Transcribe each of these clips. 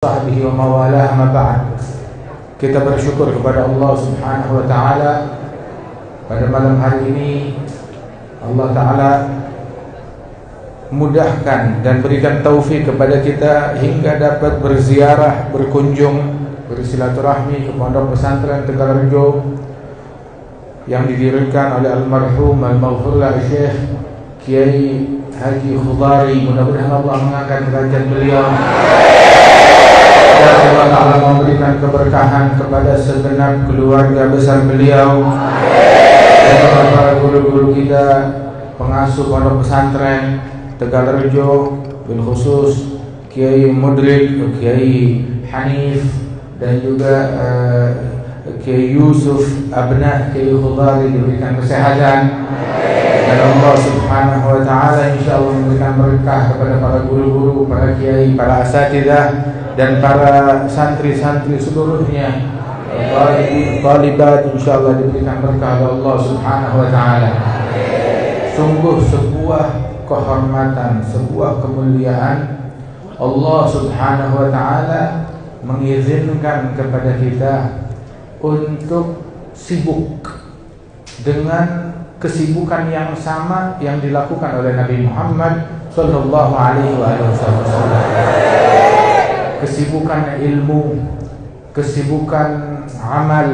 Sahbihi wa mawalah amma ba'd. Kita bersyukur kepada Allah Subhanahu wa taala pada malam hari ini. Allah taala mudahkan dan berikan taufik kepada kita hingga dapat berziarah, berkunjung, bersilaturahmi ke Pondok Pesantren Tegalrejo yang didirikan oleh almarhum al-maghfurlah Syekh Kiai Haji Khudari. Mudah-mudahan Allah mengangkat derajat beliau dan Allah Ta'ala memberikan keberkahan kepada segenap keluarga besar beliau dan kepada para guru-guru kita, pengasuh Pondok Pesantren Tegalrejo, bil khusus Kiai Mudrik, Kiai Hanif dan juga Kiai Yusuf Abna Kiai Khudari diberikan kesehatan dan Allah Subhanahu wa taala insyaallah memberikan berkah kepada para guru-guru, para kiai, para asatidzah dan para santri-santri seluruhnya. Talibat insyaallah diberikan berkah oleh Allah Subhanahu wa taala. Sungguh sebuah kehormatan, sebuah kemuliaan Allah Subhanahu wa taala mengizinkan kepada kita untuk sibuk dengan kesibukan yang sama yang dilakukan oleh Nabi Muhammad sallallahu alaihi wasallam. Kesibukan ilmu, kesibukan amal,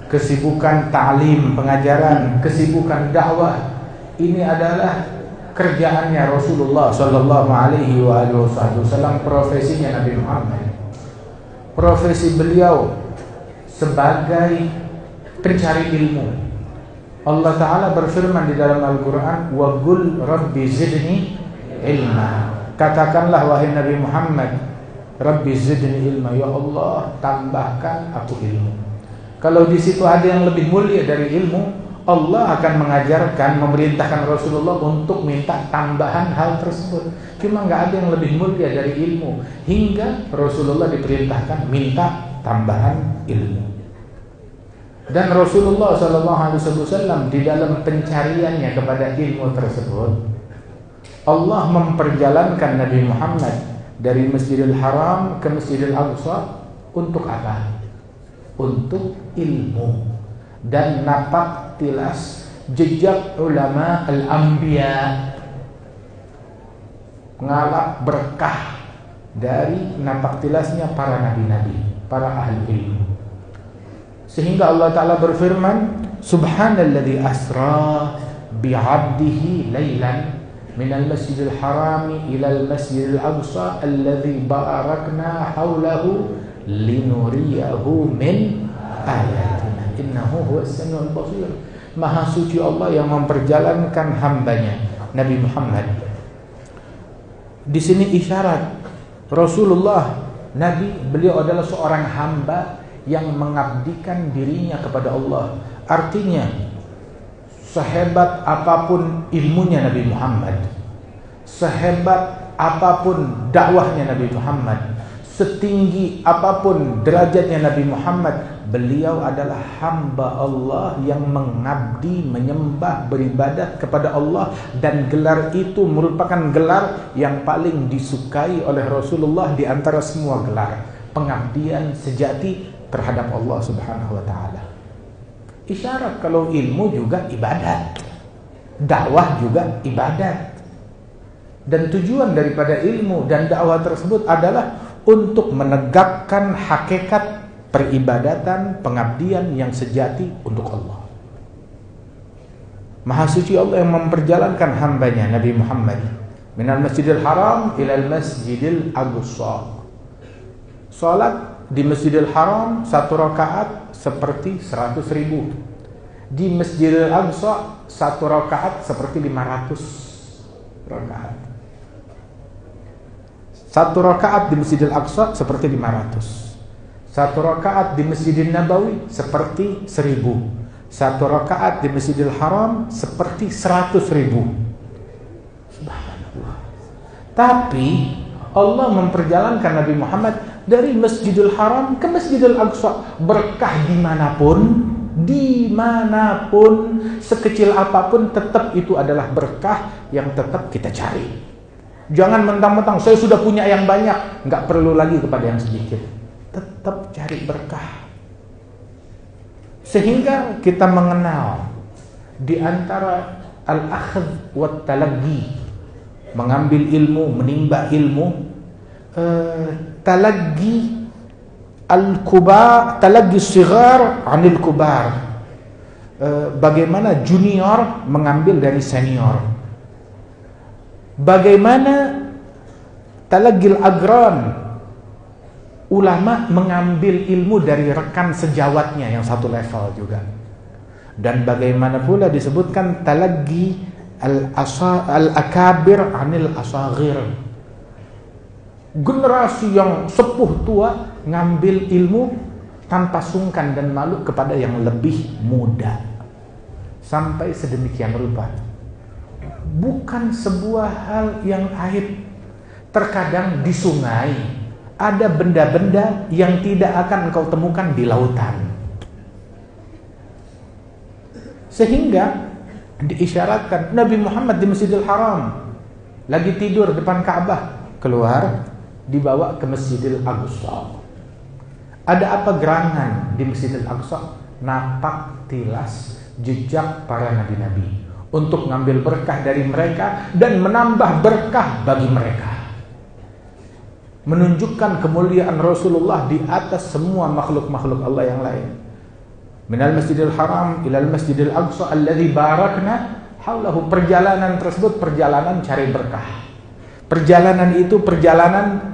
kesibukan ta'lim, pengajaran, kesibukan dakwah. Ini adalah kerjaannya Rasulullah sallallahu alaihi wasallam, profesinya Nabi Muhammad. Profesi beliau sebagai pencari ilmu. Allah Ta'ala berfirman di dalam Al-Quran, wa qul rabbi zidni ilma. Katakanlah wahai Nabi Muhammad, rabbi zidni ilma, ya Allah tambahkan aku ilmu. Kalau di situ ada yang lebih mulia dari ilmu, Allah akan mengajarkan, memerintahkan Rasulullah untuk minta tambahan hal tersebut. Cuma nggak ada yang lebih mulia dari ilmu, hingga Rasulullah diperintahkan minta tambahan ilmu. Dan Rasulullah SAW di dalam pencariannya kepada ilmu tersebut, Allah memperjalankan Nabi Muhammad dari Masjidil Haram ke Masjidil Aqsa untuk apa? Untuk ilmu dan napak tilas jejak ulama al-anbiya, ngalap berkah dari napak tilasnya para nabi-nabi, para ahli ilmu. Sehingga Allah Ta'ala berfirman, subhanalladzi asra bi'abdihi laylan minal masjidil harami ilal masjidil aqsa alladzi barakna hawlahu linuriyahu min ayatina innahu huwas samiul basir. Maha suci Allah yang memperjalankan hambanya Nabi Muhammad. Di sini isyarat Rasulullah Nabi, beliau adalah seorang hamba yang mengabdikan dirinya kepada Allah. Artinya sehebat apapun ilmunya Nabi Muhammad, sehebat apapun dakwahnya Nabi Muhammad, setinggi apapun derajatnya Nabi Muhammad, beliau adalah hamba Allah yang mengabdi, menyembah, beribadat kepada Allah. Dan gelar itu merupakan gelar yang paling disukai oleh Rasulullah di antara semua gelar. Pengabdian sejati terhadap Allah Subhanahu wa taala. Isyarat kalau ilmu juga ibadat, dakwah juga ibadat. Dan tujuan daripada ilmu dan dakwah tersebut adalah untuk menegakkan hakikat peribadatan, pengabdian yang sejati untuk Allah. Maha suci Allah yang memperjalankan hambanya Nabi Muhammad minal Masjidil Haram ilal Masjidil Aqsa. Salat di Masjidil Haram 1 rakaat seperti 100.000. Di Masjidil Aqsa 1 rakaat seperti 500 rakaat. 1 rakaat di Masjidil Aqsa seperti 500. 1 rakaat di Masjidil Nabawi seperti 1000. 1 rakaat di Masjidil Haram seperti 100.000. Subhanallah. Tapi Allah memperjalankan Nabi Muhammad dari Masjidil Haram ke Masjidil Aqsa. Berkah dimanapun, sekecil apapun, tetap itu adalah berkah yang tetap kita cari. Jangan mentang-mentang saya sudah punya yang banyak, nggak perlu lagi kepada yang sedikit. Tetap cari berkah. Sehingga kita mengenal di antara al-akhdh wa talaqi, mengambil ilmu, menimba ilmu, talaqi al-kubar, talaqi sighar 'anil kubar. Bagaimana junior mengambil dari senior. Bagaimana talaqil agran, ulama mengambil ilmu dari rekan sejawatnya yang satu level juga. Dan bagaimana pula disebutkan talaqi al-akabir 'anil asaghir. Generasi yang sepuh tua ngambil ilmu tanpa sungkan dan malu kepada yang lebih muda. Sampai sedemikian rupa. Bukan sebuah hal yang aib. Terkadang di sungai ada benda-benda yang tidak akan engkau temukan di lautan. Sehingga diisyaratkan Nabi Muhammad di Masjidil Haram lagi tidur depan Ka'bah, keluar dibawa ke Masjidil Aqsa. Ada apa gerangan di Masjidil Aqsa? Napak tilas jejak para nabi-nabi untuk ngambil berkah dari mereka dan menambah berkah bagi mereka, menunjukkan kemuliaan Rasulullah di atas semua makhluk-makhluk Allah yang lain. Minal Masjidil Haram ilal Masjidil Aqsa alladzi barakna haulahu. Perjalanan tersebut perjalanan cari berkah. Perjalanan itu perjalanan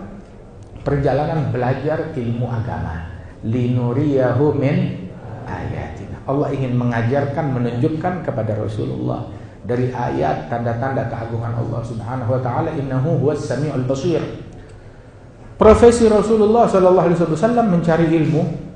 belajar ilmu agama. Linuriyahu min ayatina. Allah ingin mengajarkan, menunjukkan kepada Rasulullah dari ayat tanda-tanda keagungan Allah Subhanahu wa taala, innahu huwas samiul basir. Profesi Rasulullah sallallahu alaihi wasallam mencari ilmu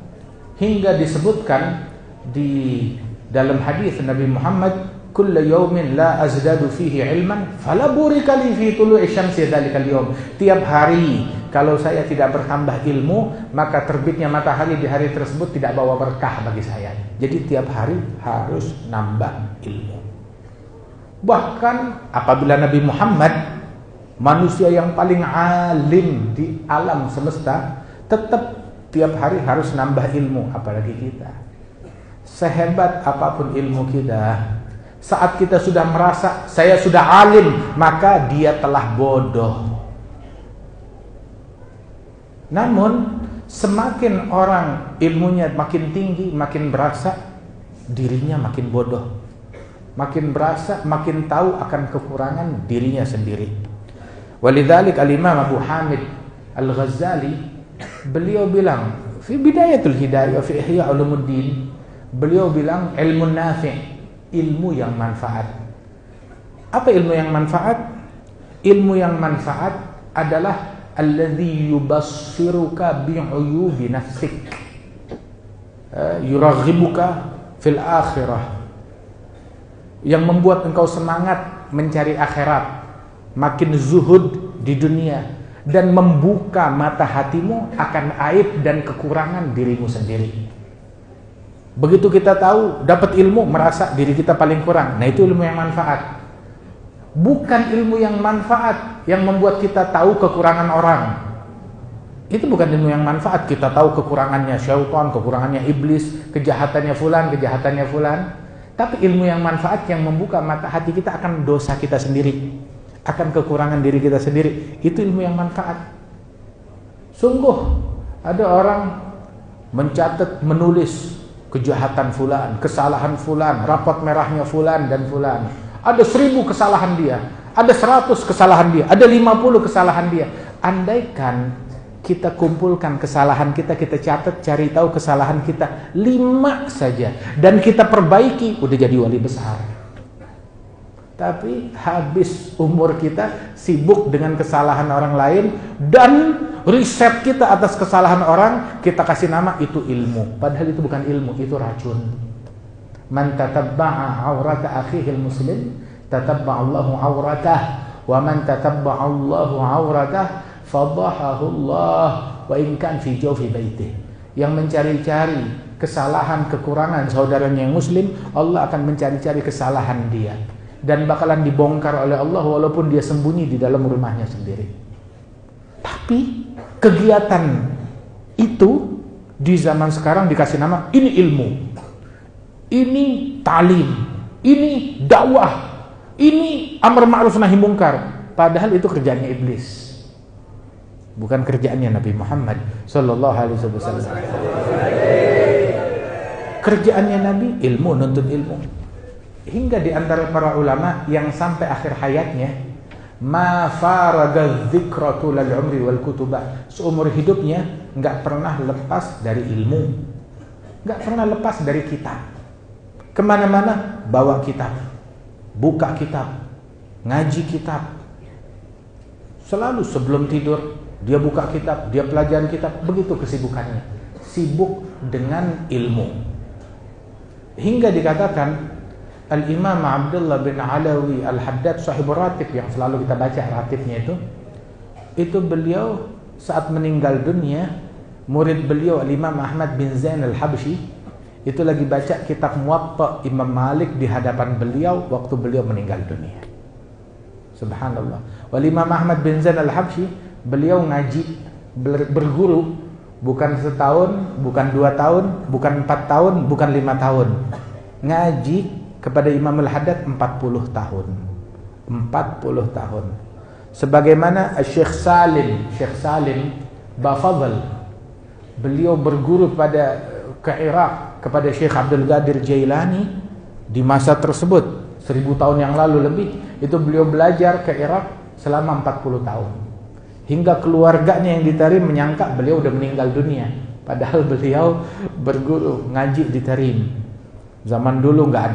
hingga disebutkan di dalam hadis Nabi Muhammad, kullu yaumin la azdadu fihi ilman fala burika li fi tulu'i syamsi dzalikal yaum. Tiap hari kalau saya tidak bertambah ilmu, maka terbitnya matahari di hari tersebut tidak bawa berkah bagi saya. Jadi tiap hari harus nambah ilmu. Bahkan apabila Nabi Muhammad, manusia yang paling alim di alam semesta, tetap tiap hari harus nambah ilmu, apalagi kita. Sehebat apapun ilmu kita, saat kita sudah merasa saya sudah alim, maka dia telah bodoh. Namun semakin orang ilmunya makin tinggi, makin berasa dirinya makin bodoh. Makin berasa, makin tahu akan kekurangan dirinya sendiri. Walidzalik al-Imam Abu Hamid Al-Ghazali, beliau bilang fi Bidayatul Hidayah fi Ihya Ulumuddin, beliau bilang ilmu nafi', ilmu yang manfaat. Apa ilmu yang manfaat? Ilmu yang manfaat adalah alladzi yubassiruka bi'uyubi nafsik, yuraghibuka fil akhirah, yang membuat engkau semangat mencari akhirat, makin zuhud di dunia, dan membuka mata hatimu akan aib dan kekurangan dirimu sendiri. Begitu kita tahu, dapat ilmu, merasa diri kita paling kurang. Nah, itu ilmu yang manfaat. Bukan ilmu yang manfaat yang membuat kita tahu kekurangan orang. Itu bukan ilmu yang manfaat. Kita tahu kekurangannya syaitan, kekurangannya iblis, kejahatannya fulan, kejahatannya fulan. Tapi ilmu yang manfaat yang membuka mata hati kita akan dosa kita sendiri, akan kekurangan diri kita sendiri. Itu ilmu yang manfaat. Sungguh ada orang mencatat, menulis kejahatan fulan, kesalahan fulan, rapot merahnya fulan dan fulan. Ada 1000 kesalahan dia, ada 100 kesalahan dia, ada 50 kesalahan dia. Andaikan kita kumpulkan kesalahan kita, kita catat, cari tahu kesalahan kita 5 saja, dan kita perbaiki, udah jadi wali besar. Tapi habis umur kita sibuk dengan kesalahan orang lain, dan riset kita atas kesalahan orang, kita kasih nama itu ilmu. Padahal itu bukan ilmu, itu racun. Man tatabba'a aurata akhihil muslim tatabba'allahu auratah, wa man tatabba'allahu auratah fadahahu Allah wa in kan fi jawfi baitih. Yang mencari-cari kesalahan, kekurangan saudaranya yang muslim, Allah akan mencari-cari kesalahan dia dan bakalan dibongkar oleh Allah walaupun dia sembunyi di dalam rumahnya sendiri. Tapi kegiatan itu di zaman sekarang dikasih nama ini ilmu, ini talim, ini dakwah, ini amar ma'ruf nahi mungkar. Padahal itu kerjaannya iblis, bukan kerjaannya Nabi Muhammad sallallahu alaihi wasallam. Kerjaannya Nabi ilmu, nuntut ilmu. Hingga di antara para ulama yang sampai akhir hayatnya ma faraga dzikratu lil umri wal kutubah, seumur hidupnya enggak pernah lepas dari ilmu, enggak pernah lepas dari kitab. Kemana-mana bawa kitab, buka kitab, ngaji kitab. Selalu sebelum tidur dia buka kitab, dia pelajari kitab. Begitu kesibukannya, sibuk dengan ilmu. Hingga dikatakan Al-Imam Abdullah bin Alawi Al-Haddad sahibur ratib yang selalu kita baca ratibnya itu beliau saat meninggal dunia, murid beliau Al-Imam Ahmad bin Zain Al-Habsyi itu lagi baca kitab Muwatta Imam Malik di hadapan beliau waktu beliau meninggal dunia. Subhanallah. Wal Imam Ahmad bin Zain Al-Habsyi beliau ngaji berguru bukan setahun, bukan 2 tahun, bukan 4 tahun, bukan 5 tahun. Ngaji kepada Imam Al-Haddad 40 tahun. 40 tahun. Sebagaimana Syekh Salim Bafadl, beliau berguru ke Irak kepada Syekh Abdul Qadir Jailani di masa tersebut 1000 tahun yang lalu lebih. Itu beliau belajar ke Irak selama 40 tahun. Hingga keluarganya yang di Tarim menyangka beliau udah meninggal dunia, padahal beliau berguru ngaji di Tarim. Zaman dulu nggak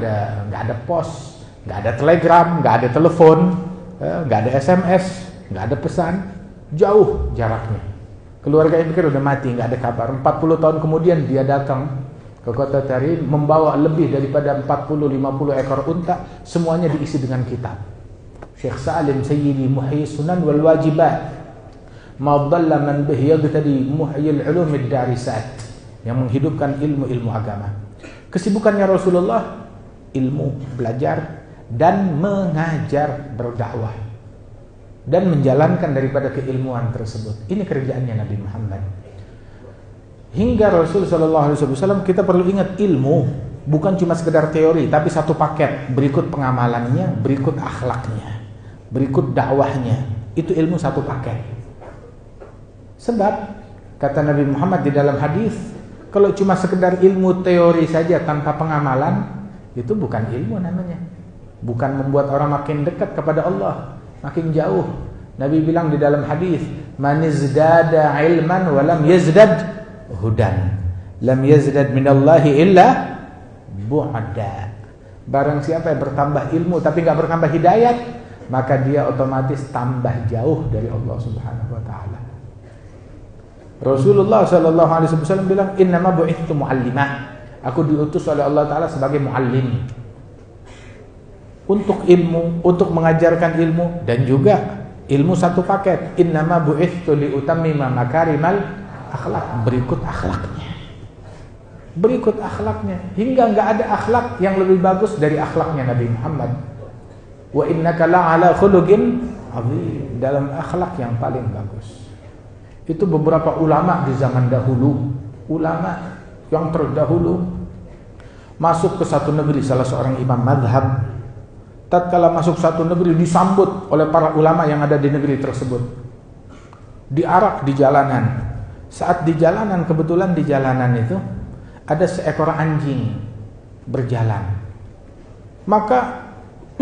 ada pos, nggak ada telegram, nggak ada telepon, nggak ada SMS, nggak ada pesan, jauh jaraknya. Keluarganya pikir udah mati, nggak ada kabar. 40 tahun kemudian dia datang ke kota Tarim membawa lebih daripada 40-50 ekor unta, semuanya diisi dengan kitab. Syekh Salim Sayyidi Muhyi Sunan wal Wajibat, ma dhalla man bihi yaqtadi muhyil ulumid darisat, yang menghidupkan ilmu-ilmu agama. Kesibukannya Rasulullah ilmu, belajar dan mengajar, berdakwah dan menjalankan daripada keilmuan tersebut. Ini kerjaannya Nabi Muhammad. Hingga Rasul sallallahu alaihi wasallam, kita perlu ingat ilmu bukan cuma sekedar teori, tapi satu paket, berikut pengamalannya, berikut akhlaknya, berikut dakwahnya. Itu ilmu satu paket. Sebab kata Nabi Muhammad di dalam hadis, kalau cuma sekedar ilmu teori saja tanpa pengamalan, itu bukan ilmu namanya. Bukan membuat orang makin dekat kepada Allah, makin jauh. Nabi bilang di dalam hadis, "Man izdada ilman wa lam yazdad hudan, lam yazdad minallahi illa bu'da." Barang siapa yang bertambah ilmu tapi enggak bertambah hidayat, maka dia otomatis tambah jauh dari Allah Subhanahu wa taala. Rasulullah sallallahu alaihi wasallam bilang, "Innama bu'ithtu mu'allimah." Aku diutus oleh Allah taala sebagai muallim. Untuk ilmu, untuk mengajarkan ilmu, dan juga ilmu satu paket. Innama bu'ithtu liutammima makarimal akhlak. Berikut akhlaknya. Berikut akhlaknya. Hingga enggak ada akhlak yang lebih bagus dari akhlaknya Nabi Muhammad. Wa innaka la'ala khuluqin 'azim, dalam akhlak yang paling bagus. Itu beberapa ulama di zaman dahulu, ulama yang terdahulu masuk ke satu negeri, salah seorang imam madhab. Tatkala masuk satu negeri disambut oleh para ulama yang ada di negeri tersebut, diarak di jalanan. Saat di jalanan, kebetulan di jalanan itu ada seekor anjing berjalan. Maka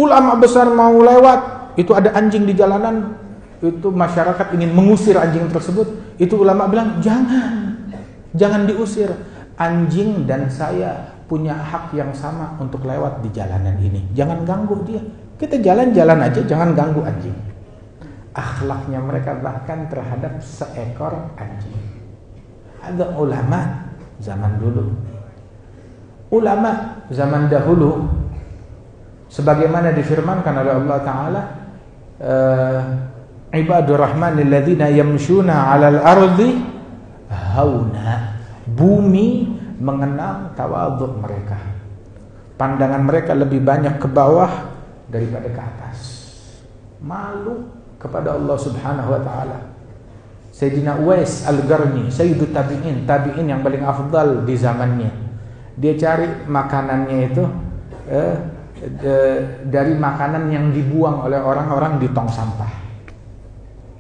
ulama besar mau lewat, itu ada anjing di jalanan. Itu masyarakat ingin mengusir anjing tersebut. Itu ulama bilang, jangan diusir. Anjing dan saya punya hak yang sama untuk lewat di jalanan ini. Jangan ganggu dia. Kita jalan-jalan aja, jangan ganggu anjing. Akhlaknya mereka bahkan terhadap seekor anjing. Ada ulama zaman dulu. Ulama zaman dahulu, sebagaimana difirmankan oleh Allah Ta'ala, Ibadur rahmanil ladzina yamshuna 'alal ardi hauna. Bumi mengenal tawadhu mereka. Pandangan mereka lebih banyak ke bawah daripada ke atas. Malu kepada Allah Subhanahu wa taala. Sayyidina Uwais Al-Qarni, Sayyidut Tabi'in, tabi'in yang paling afdal di zamannya. Dia cari makanannya itu dari makanan yang dibuang oleh orang-orang di tong sampah.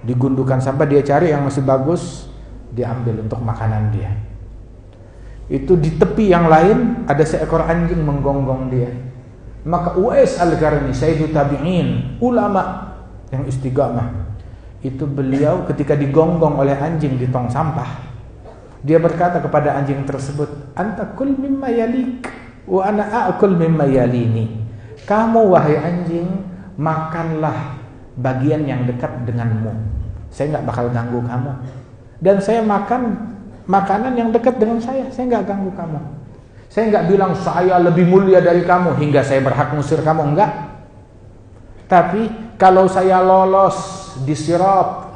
Di gundukan sampah dia cari yang masih bagus, diambil untuk makanan dia. Itu di tepi yang lain ada seekor anjing menggonggong dia. Maka Uwais Al-Qarni, Sayyidut Tabi'in, ulama yang istiqamah, itu beliau ketika digonggong oleh anjing di tong sampah, dia berkata kepada anjing tersebut, anta kul mimma yalik wa ana akul mimma yalini. Kamu wahai anjing, makanlah bagian yang dekat denganmu, saya nggak bakal ganggu kamu. Dan saya makan makanan yang dekat dengan saya nggak ganggu kamu. Saya nggak bilang saya lebih mulia dari kamu hingga saya berhak ngusir kamu, enggak. Tapi kalau saya lolos di sirat,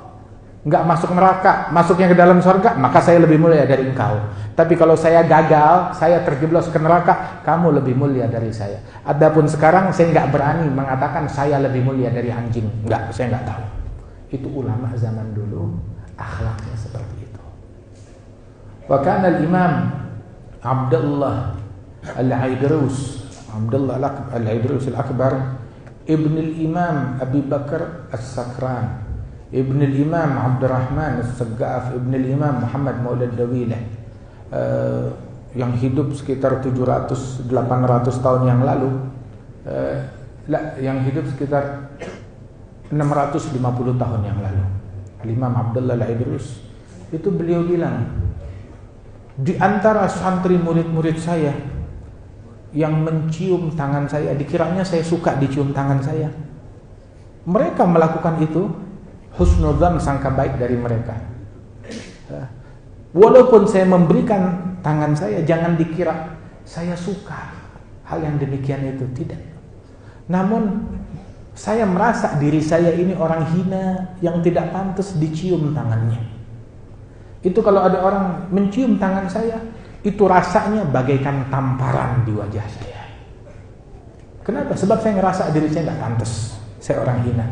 nggak masuk neraka, masuknya ke dalam surga, maka saya lebih mulia dari engkau. Tapi kalau saya gagal, saya terjeblos ke neraka, kamu lebih mulia dari saya. Adapun sekarang saya nggak berani mengatakan saya lebih mulia dari anjing, nggak, saya nggak tahu. Itu ulama zaman dulu akhlaknya seperti itu. Wa kana al-imam Abdullah Al-Aidrus, Abdullah Al-Aidrus Al-Akbar, Ibn al-Imam Abi Bakar As-Sakran, Ibn al-Imam Abdurrahman As-Saggaf, Ibn al-Imam Muhammad Maulad Dawilah, yang hidup sekitar 700-800 tahun yang lalu, yang hidup sekitar 650 tahun yang lalu. Imam Abdullah Al-Aidrus itu beliau bilang, di antara santri murid-murid saya yang mencium tangan saya, dikiranya saya suka dicium tangan saya. Mereka melakukan itu, husnudzan, sangka baik dari mereka. Walaupun saya memberikan tangan saya, jangan dikira saya suka hal yang demikian itu, tidak. Namun saya merasa diri saya ini orang hina yang tidak pantas dicium tangannya. Itu kalau ada orang mencium tangan saya, itu rasanya bagaikan tamparan di wajah saya. Kenapa? Sebab saya ngerasa diri saya nggak pantas, saya orang hina.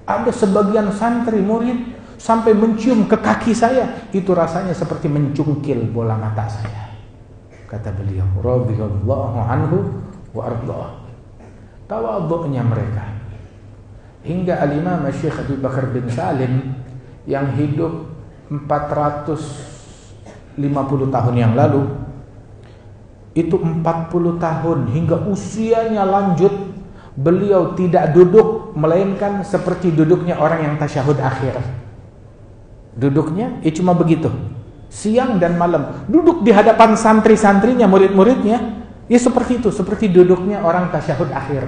Ada sebagian santri murid sampai mencium ke kaki saya, itu rasanya seperti mencungkil bola mata saya. Kata beliau, radhiyallahu anhu wa ardhah. Tawadhu'nya mereka. Hingga al-Imam Syekh Abu Bakar bin Salim yang hidup 450 tahun yang lalu, itu 40 tahun hingga usianya lanjut, beliau tidak duduk melainkan seperti duduknya orang yang tasyahud akhir. Duduknya cuma begitu, siang dan malam, duduk di hadapan santri-santrinya, murid-muridnya, ya seperti itu, seperti duduknya orang tasyahud akhir.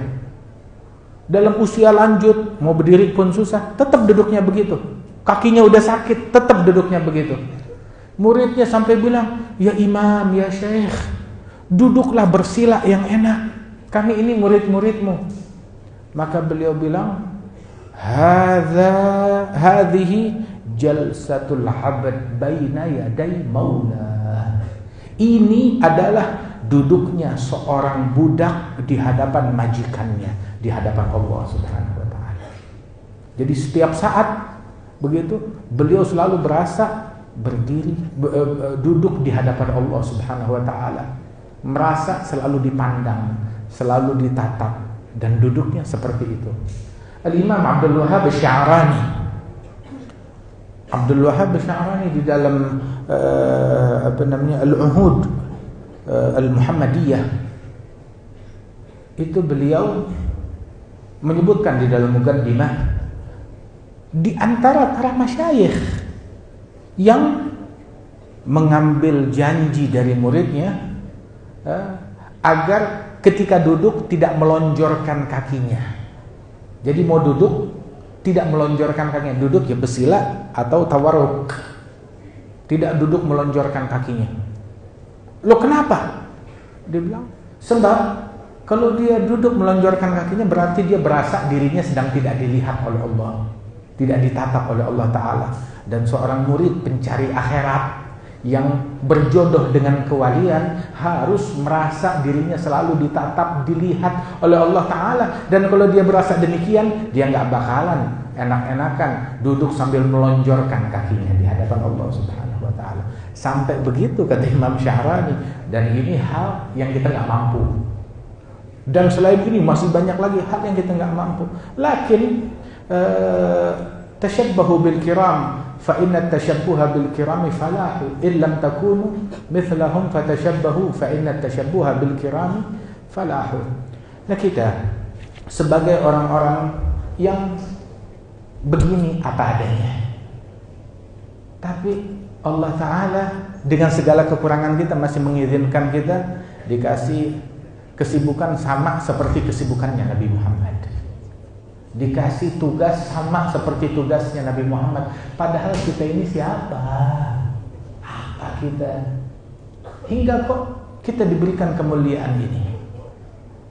Dalam usia lanjut, mau berdiri pun susah, tetap duduknya begitu. Kakinya udah sakit, tetap duduknya begitu. Muridnya sampai bilang, ya imam, ya syekh, duduklah bersila yang enak, kami ini murid-muridmu. Maka beliau bilang, hadhihi jalsatul abad baina yaday maula. Ini adalah duduknya seorang budak di hadapan majikannya, di hadapan Allah Subhanahu wa taala. Jadi setiap saat begitu beliau selalu berasa berdiri, duduk di hadapan Allah Subhanahu wa taala, merasa selalu dipandang, selalu ditatap, dan duduknya seperti itu. Al-Imam Abdul Wahhab Asy-Sya'rani, Abdul Wahhab Asy-Sya'rani di dalam Al-Uhud Al-Muhammadiyah, itu beliau menyebutkan di dalam muqaddimah, di antara para masyayikh yang mengambil janji dari muridnya agar ketika duduk tidak melonjorkan kakinya. Jadi mau duduk tidak melonjorkan kakinya, duduk ya bersila atau tawarruk, tidak duduk melonjorkan kakinya. Loh kenapa? Dia bilang, sebab kalau dia duduk melonjorkan kakinya berarti dia berasa dirinya sedang tidak dilihat oleh Allah, tidak ditatap oleh Allah Ta'ala. Dan seorang murid pencari akhirat yang berjodoh dengan kewalian harus merasa dirinya selalu ditatap, dilihat oleh Allah Ta'ala. Dan kalau dia berasa demikian, dia nggak bakalan enak-enakan duduk sambil melonjorkan kakinya di hadapan Allah Subhanahu wa Ta'ala. Sampai begitu kata Imam Syahrani. Dan ini hal yang kita nggak mampu. Dan selain ini masih banyak lagi hal yang kita nggak mampu. Lakin tashabbahu bil kiram fa inna tashabbuha bil kirami falahu in lam takunu mithlahum fatashabbahu fa inna tashabbuha bil kirami falahu. Nah, kita sebagai orang-orang yang begini apa adanya, tapi Allah Ta'ala dengan segala kekurangan kita masih mengizinkan kita dikasih kesibukan sama seperti kesibukannya Nabi Muhammad, dikasih tugas sama seperti tugasnya Nabi Muhammad. Padahal kita ini siapa? Apa kita? Hingga kok kita diberikan kemuliaan ini.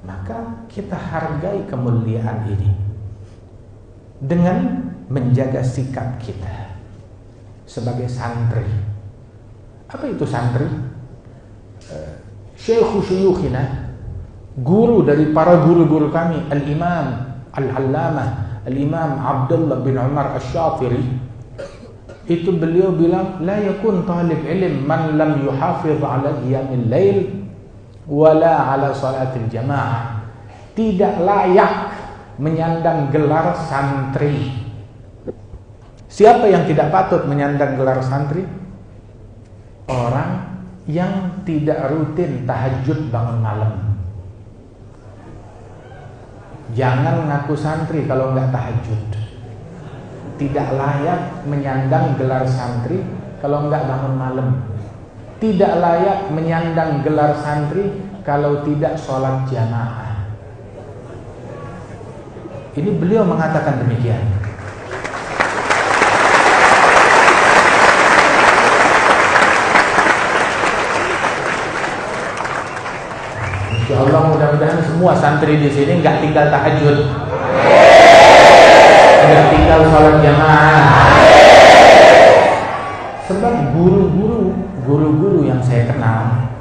Maka kita hargai kemuliaan ini dengan menjaga sikap kita sebagai santri. Apa itu santri? Syekhu syuyukhina, guru dari para guru-guru kami, Al-Imam Al-Allamah Al-Imam Abdullah bin Umar Asy-Syatiri, itu beliau bilang, la yakun talib ilm man lam yuhafiz ala qiyamil lail wala ala salatil jamaah. Tidak layak menyandang gelar santri. Siapa yang tidak patut menyandang gelar santri? Orang yang tidak rutin tahajud bangun malam. Jangan ngaku santri kalau nggak tahajud. Tidak layak menyandang gelar santri kalau nggak bangun malam. Tidak layak menyandang gelar santri kalau tidak sholat jamaah. Ini beliau mengatakan demikian. Insya Allah mudah-mudahan semua santri di sini nggak tinggal tahajud, nggak tinggal sholat jamaah. Sebab guru-guru yang saya kenal,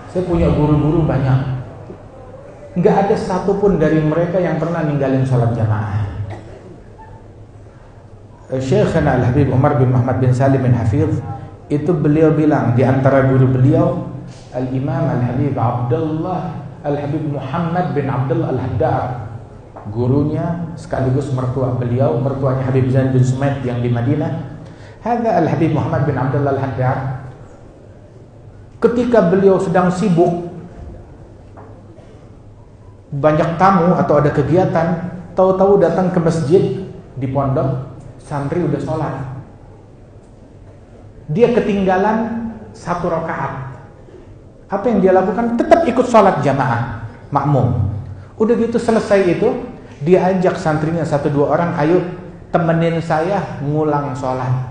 saya punya guru-guru banyak, nggak ada satupun dari mereka yang pernah ninggalin sholat jamaah. Syekhana Al-Habib Umar bin Muhammad bin Salim bin Hafidh, itu beliau bilang di antara guru beliau Al-Imam Al-Habib Abdullah Al-Habib Muhammad bin Abdullah Al-Haddad, gurunya sekaligus mertua beliau, mertuanya Habib Zain bin Sumaid yang di Madinah. Hadza Al-Habib Muhammad bin Abdullah Al-Haddad, ketika beliau sedang sibuk banyak tamu atau ada kegiatan, tahu-tahu datang ke masjid di pondok, santri udah sholat, dia ketinggalan 1 rakaat. Apa yang dia lakukan? Tetap ikut sholat jamaah makmum. Udah gitu selesai itu, dia ajak santrinya 1-2 orang, ayo temenin saya ngulang sholat.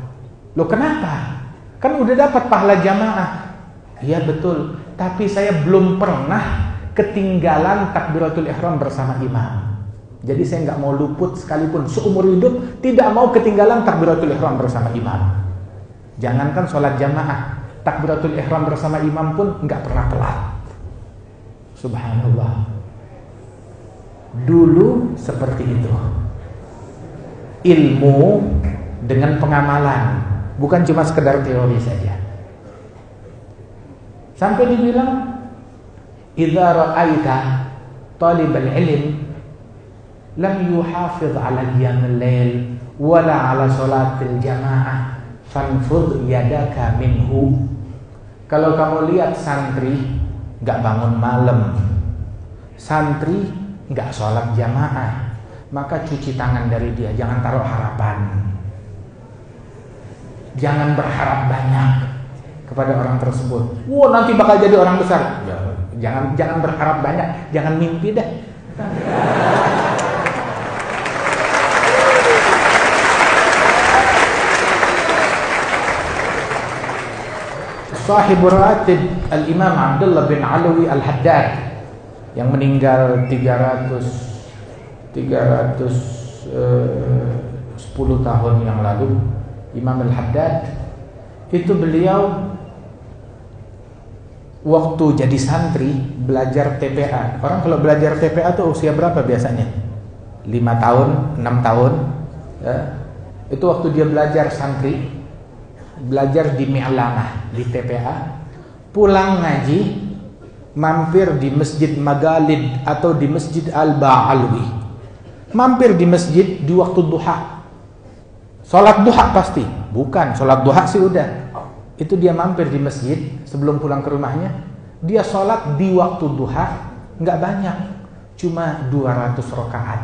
Loh kenapa? Kan udah dapat pahala jamaah. Iya betul, tapi saya belum pernah ketinggalan takbiratul ihram bersama imam. Jadi saya nggak mau luput sekalipun seumur hidup, tidak mau ketinggalan takbiratul ihram bersama imam. Jangankan sholat jamaah, takbiratul ihram bersama imam pun nggak pernah telat. Subhanallah. Dulu seperti itu. Ilmu dengan pengamalan, bukan cuma sekedar teori saja. Sampai dibilang, idza ra'aita talibal ilm lam yuhafiz ala qiyamil lail wala ala salatil jamaah fanfudh yadaka minhu. Kalau kamu lihat santri nggak bangun malam, santri nggak sholat jamaah, maka cuci tangan dari dia. Jangan taruh harapan, jangan berharap banyak kepada orang tersebut. Wah, nanti bakal jadi orang besar. Jangan berharap banyak, jangan mimpi dah. Sahibur Ratib Al-Imam Abdullah bin Alawi Al-Haddad yang meninggal 10 tahun yang lalu, Imam Al-Haddad itu beliau waktu jadi santri belajar TPA. Orang kalau belajar TPA tuh usia berapa biasanya? 5 tahun, 6 tahun ya. Itu waktu dia belajar santri, belajar di Mi'lamah, di TPA, pulang ngaji, mampir di Masjid Magalid atau di Masjid Al-Ba'alwi. Mampir di masjid di waktu duha. Sholat duha pasti. Bukan, sholat duha sih udah. Itu dia mampir di masjid sebelum pulang ke rumahnya. Dia sholat di waktu duha, nggak banyak, cuma 200 rakaat.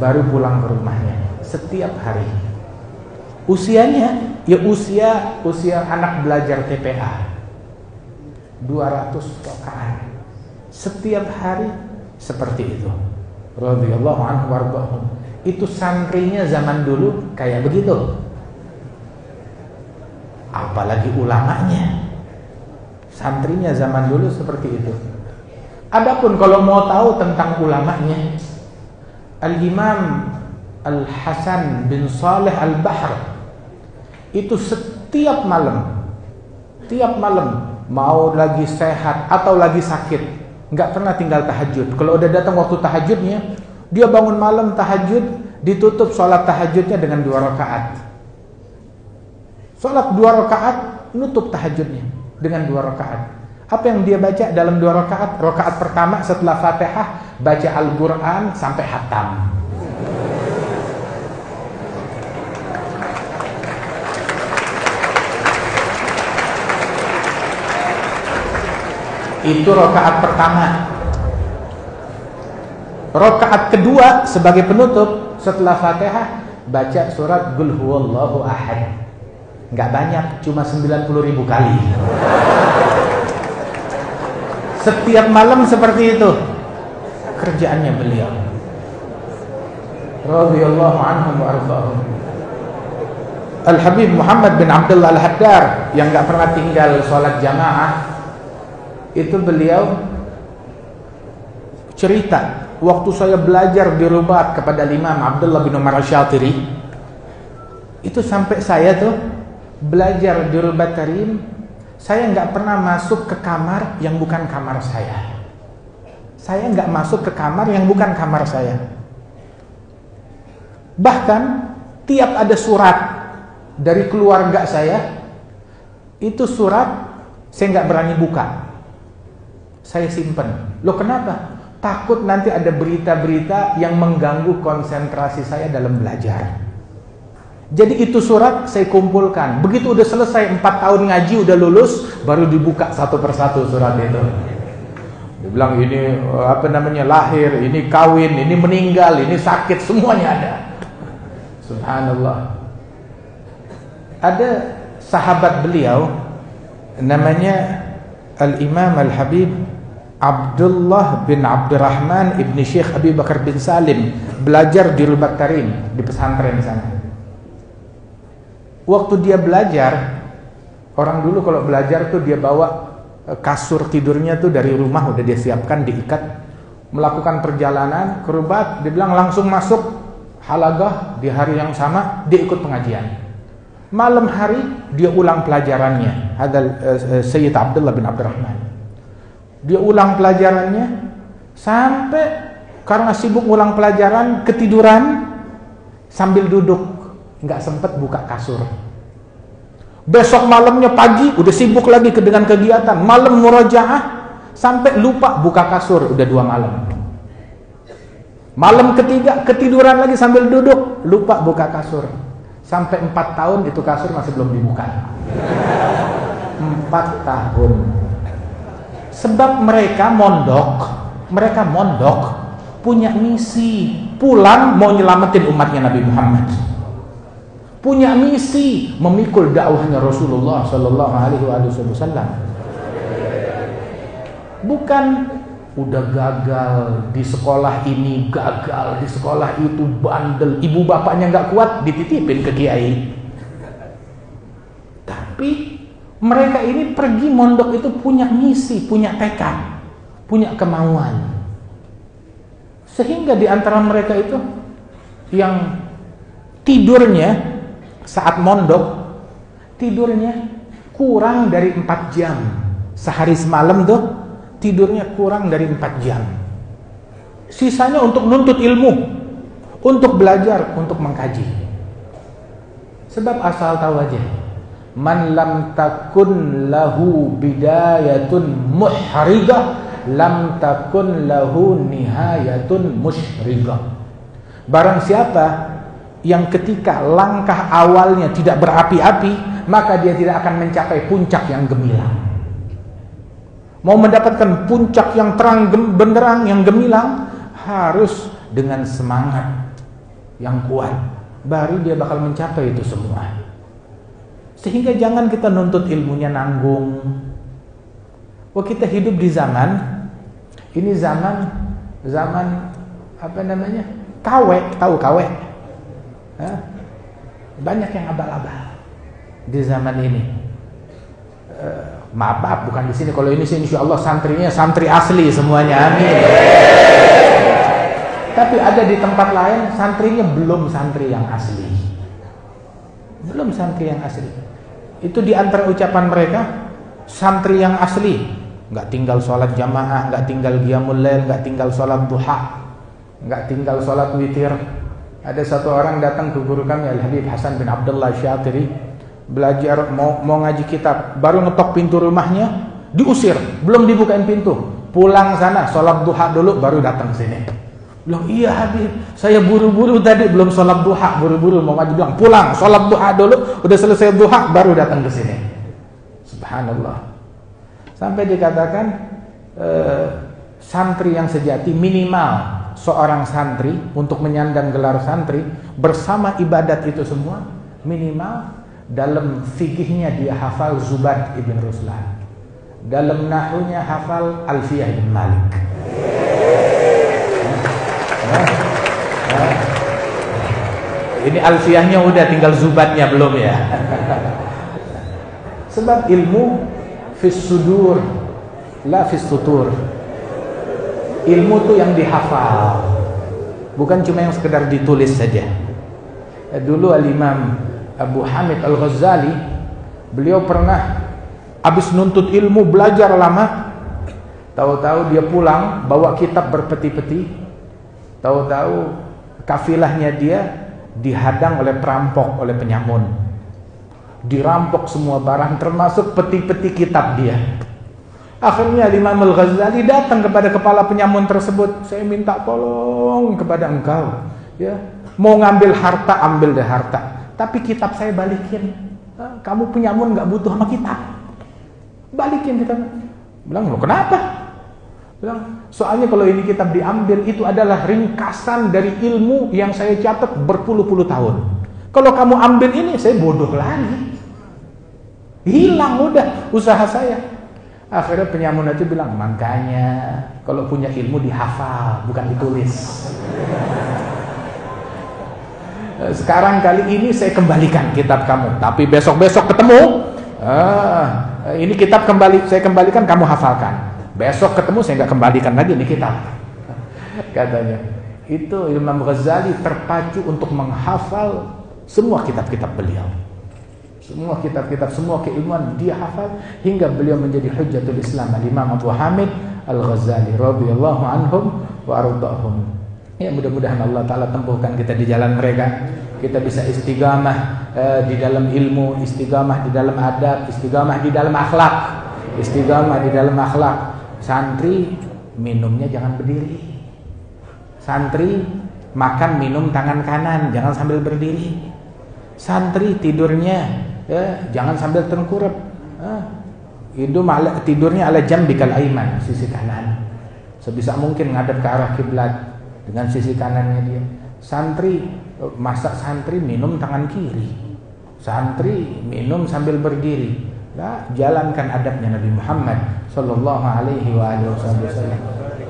Baru pulang ke rumahnya setiap hari. Usianya ya usia anak belajar TPA. 200 rakaat setiap hari seperti itu. Radhiyallahu anhu warḍahum. Itu santrinya zaman dulu kayak begitu. Apalagi ulamanya. Santrinya zaman dulu seperti itu. Adapun kalau mau tahu tentang ulamanya, Al-Imam Al-Hasan bin Saleh Al-Bahr itu setiap malam mau lagi sehat atau lagi sakit, nggak pernah tinggal tahajud. Kalau udah datang waktu tahajudnya, dia bangun malam tahajud, ditutup sholat tahajudnya dengan 2 rakaat. Sholat 2 rakaat, nutup tahajudnya dengan 2 rakaat. Apa yang dia baca dalam 2 rakaat? Rakaat pertama setelah Fatihah baca Al-Quran sampai hatam. Itu rakaat pertama. Rakaat kedua sebagai penutup setelah Fatihah baca surat Qul huwallahu ahad. Enggak banyak, cuma 90.000 kali. Setiap malam seperti itu kerjaannya beliau. Radhiyallahu anhum wa ardhahum. Al-Habib Muhammad bin Abdullah Al-Haddar yang enggak pernah tinggal sholat jamaah, itu beliau cerita, waktu saya belajar di Rubat kepada Imam Abdullah bin Umar Asy-Syatiri, itu sampai saya tuh belajar di Rubat Karim, saya nggak pernah masuk ke kamar yang bukan kamar saya. Saya nggak masuk ke kamar yang bukan kamar saya. Bahkan tiap ada surat dari keluarga saya, itu surat saya nggak berani buka. Saya simpen. Loh kenapa? Takut nanti ada berita-berita yang mengganggu konsentrasi saya dalam belajar. Jadi itu surat saya kumpulkan. Begitu udah selesai 4 tahun ngaji, udah lulus, baru dibuka satu persatu surat itu. Dia bilang ini lahir, ini kawin, ini meninggal, ini sakit, semuanya ada. Subhanallah. Ada sahabat beliau namanya Al-Imam Al-Habib Abdullah bin Abdurrahman ibn Syekh Abi Bakar bin Salim, belajar di Rubat Karim, di pesantren sana. Waktu dia belajar, orang dulu kalau belajar tuh dia bawa kasur tidurnya tuh dari rumah udah dia siapkan, diikat, melakukan perjalanan ke Rubat. Dia bilang langsung masuk halagah di hari yang sama, dia ikut pengajian. Malam hari dia ulang pelajarannya. Hadal Sayyid Abdullah bin Abdurrahman. Dia ulang pelajarannya sampai karena sibuk ulang pelajaran ketiduran sambil duduk, nggak sempet buka kasur. Besok malamnya pagi udah sibuk lagi dengan kegiatan, malam murajaah sampai lupa buka kasur, udah 2 malam. Malam ketiga ketiduran lagi sambil duduk, lupa buka kasur. Sampai 4 tahun itu kasur masih belum dibuka. 4 tahun. Sebab mereka mondok punya misi, pulang mau nyelamatin umatnya Nabi Muhammad. Punya misi memikul dakwahnya Rasulullah sallallahu alaihi wasallam. Bukan udah gagal di sekolah ini, gagal di sekolah itu, bandel, ibu bapaknya nggak kuat, dititipin ke kiai. Tapi mereka ini pergi mondok itu punya misi, punya tekad, punya kemauan. Sehingga di antara mereka itu yang tidurnya saat mondok, tidurnya kurang dari 4 jam. Sehari semalam tuh tidurnya kurang dari 4 jam. Sisanya untuk nuntut ilmu, untuk belajar, untuk mengkaji. Sebab asal tahu aja, man lam takun lahu bidayatun muhrigah, lam takun lahu nihayatun musyrigah. Barang siapa yang ketika langkah awalnya tidak berapi-api, maka dia tidak akan mencapai puncak yang gemilang. Mau mendapatkan puncak yang terang benderang, yang gemilang, harus dengan semangat yang kuat, baru dia bakal mencapai itu semua. Sehingga jangan kita nuntut ilmunya nanggung. Wah, kita hidup di zaman ini, zaman apa namanya, KW, tahu KW? Banyak yang abal-abal di zaman ini. Maaf, bukan di sini. Kalau ini sih insya Allah santrinya santri asli semuanya, amin. Tapi ada di tempat lain santrinya belum santri yang asli, belum santri yang asli. Itu di antara ucapan mereka, santri yang asli nggak tinggal sholat jamaah, nggak tinggal qiyamul lail, nggak tinggal sholat duha, nggak tinggal sholat witir. Ada satu orang datang ke guru kami, Al-Habib Hasan bin Abdullah Syatiri, belajar mau ngaji kitab, baru ngetok pintu rumahnya, diusir, belum dibukain pintu. Pulang sana, sholat duha dulu, baru datang ke sini. Bilang, iya Habib, saya buru-buru tadi belum sholat duha, buru-buru mau ngaji. Bilang, pulang, sholat duha dulu, udah selesai duha, baru datang ke sini. Subhanallah. Sampai dikatakan santri yang sejati, minimal seorang santri untuk menyandang gelar santri bersama ibadat itu semua, minimal dalam fikihnya dia hafal Zubat ibn Ruslan, dalam nahunya hafal Alfiyah ibn Malik. Ini Alfiyahnya udah, tinggal Zubatnya belum ya. Sebab ilmu fis sudur la fis sutur. Ilmu tuh yang dihafal, bukan cuma yang sekedar ditulis saja. Dulu Al-Imam Abu Hamid Al-Ghazali, beliau pernah habis nuntut ilmu, belajar lama, tahu-tahu dia pulang bawa kitab berpeti-peti, tahu-tahu kafilahnya dia dihadang oleh perampok, oleh penyamun, dirampok semua barang termasuk peti-peti kitab dia. Akhirnya Imam Al-Ghazali datang kepada kepala penyamun tersebut, saya minta tolong kepada engkau, ya, mau ngambil harta, ambil deh harta, tapi kitab saya balikin. Kamu penyamun nggak butuh sama kitab, balikin kitab. Bilang, lo kenapa? Bilang, soalnya kalau ini kitab diambil, itu adalah ringkasan dari ilmu yang saya catat berpuluh-puluh tahun. Kalau kamu ambil ini, saya bodoh lagi, hilang udah usaha saya. Akhirnya penyamun itu bilang, makanya kalau punya ilmu dihafal, bukan ditulis. Sekarang kali ini saya kembalikan kitab kamu, tapi besok-besok ketemu, ini kitab saya kembalikan, kamu hafalkan. Besok ketemu saya nggak kembalikan lagi ini kitab. Katanya itu Imam Ghazali terpacu untuk menghafal semua kitab-kitab beliau. Semua kitab-kitab, semua keilmuan dia hafal, hingga beliau menjadi hujjatul Islam, Imam Abu Hamid Al-Ghazali radhiyallahu anhum wa ardahum. Ya, mudah-mudahan Allah Ta'ala tempuhkan kita di jalan mereka. Kita bisa istiqamah di dalam ilmu, istiqamah di dalam adab, istiqamah di dalam akhlak, istiqamah di dalam akhlak. Santri minumnya jangan berdiri. Santri makan minum tangan kanan, jangan sambil berdiri. Santri tidurnya jangan sambil tengkurap. Tidurnya ala jambikal aiman, sisi kanan. Sebisa mungkin ngadep ke arah kiblat dengan sisi kanannya dia. Santri, masa santri minum tangan kiri, santri minum sambil berdiri. Nah, jalankan adabnya Nabi Muhammad sallallahu alaihi wasallam.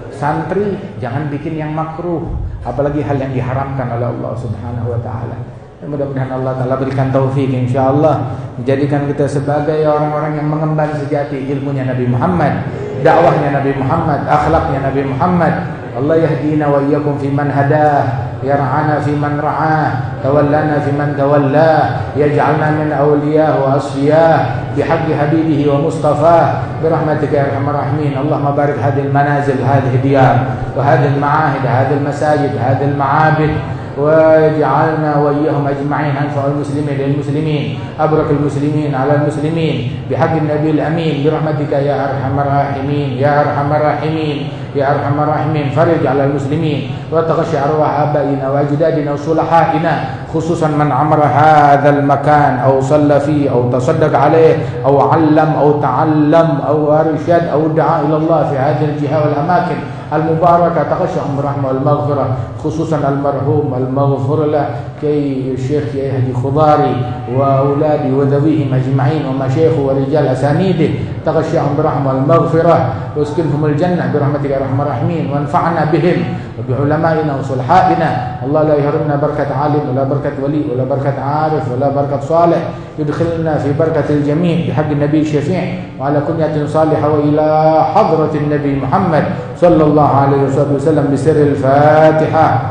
Santri jangan bikin yang makruh, apalagi hal yang diharamkan oleh Allah Subhanahu wa taala. Mudah-mudahan Allah Ta'ala berikan taufik insyaallah, menjadikan kita sebagai orang-orang yang mengemban sejati ilmunya Nabi Muhammad, dakwahnya Nabi Muhammad, akhlaknya Nabi Muhammad. Allah yahdina wa iyyakum fi man hadah, yar'ana fi man ra'ah, tawallana fi man tawallah, يجعلنا من أولياء وأصفياء بحق حبيبه ومصطفاه برحمتك يا أرحم الراحمين. اللهم بارك هذه المنازل، هذه الديار، وهذه المعاهد، هذه المساجد، هذه المعابد، واجعلنا وإياهم أجمعين أنفع المسلمين للمسلمين، أبرك المسلمين على المسلمين بحق النبي الأمين برحمتك يا أرحم الراحمين يا أرحم الراحمين يا أرحم الراحمين. فرج على المسلمين وتغشى أرواح آبائنا وأجدادنا وصلحائنا، خصوصا من عمر هذا المكان أو صلى فيه أو تصدق عليه أو علم أو تعلم أو أرشد أو دعا إلى الله في هذه الجهة والأماكن المباركة. تغشهم برحمة والمغفرة، خصوصا المرحوم المغفور له كي الشيخ يهدي خضاري وأولادي وذويهم أجمعين ومشايخه ورجال أسانيده. تغشهم برحمة والمغفرة واسكنهم الجنة برحمتك يا أرحم الراحمين، وانفعنا بهم وبعلمائنا وصلحائنا. الله لا يهرمنا بركة عالم ولا بركة ولي ولا بركة عارف ولا بركة صالح، يدخلنا في بركة الجميع بحق النبي الشفيع وعلى كنية صالحة وإلى حضرة النبي محمد صلى الله عليه وسلم بسر الفاتحة.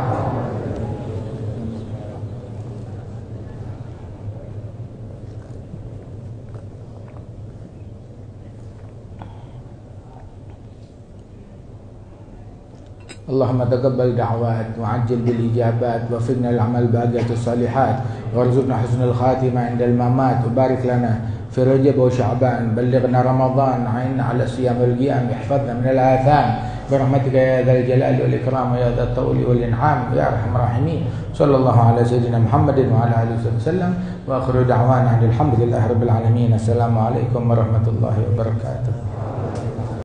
اللهم تقبل دعوات وعجل بالإجابات، وفقنا العمل باقية الصالحات، وارزقنا حسن الخاتمة عند الممات، وبارك لنا في رجب وشعبان، بلغنا رمضان، عنا على الصيام والقيام، احفظنا من الآثام برحمتك يا ذا الجلال والإكرام ويا ذا الطول والإنعام يا أرحم الراحمين. صلى الله على سيدنا محمد وعلى آله وسلم، وآخر دعوانا الحمد لله رب العالمين. السلام عليكم ورحمة الله وبركاته.